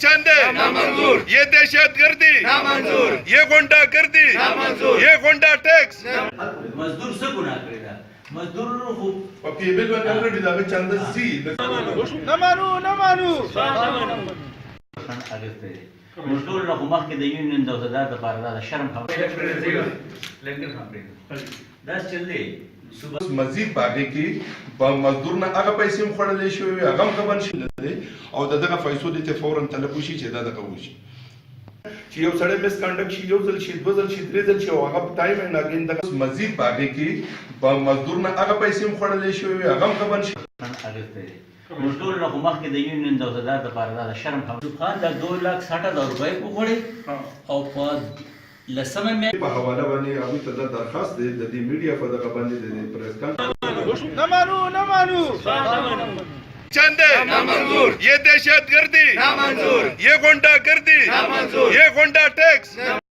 चंदे नामंजूर, ये दहशतगर्दी नामंजूर, ये गुंडागर्दी नामंजूर, ये गुंडा टैक्स मजदूर से गुनाह करेगा मजदूर खूब ओके बिल्कुल ऑलरेडी दावे चंद सी اګسته مزدور له مخ کې د یونین د وزارت لپاره د شرم خبره لنګر خبره دا چلې صبح مزید باغې کې مزدور نه هغه پیسې مخړلې شوې هغه خبر شي او دغه پیسو د ته فورا طلب وشي چې دا دغه وشي چې یو سړی مس کنډکټ شي یو ځل شي دوه ځل شي درې ځل شي او هغه ټایم نه اگین دغه مزید باغې کې مزدور نه هغه پیسې مخړلې شوې هغه خبر شي اګسته مزدور له مخ کې د یونین د وزارت لپاره د شرم خبره خان د 2,60,000 روپۍ وګړي او په لسمه مې په حواله باندې هغه ته درخواست دی د دې میډیا په دغه باندې د پریس کانفرنس चंदे नामंजूर, ये दहशतगर्दी नामंजूर, ये गुंडागर्दी नामंजूर, ये गुंडा टैक्स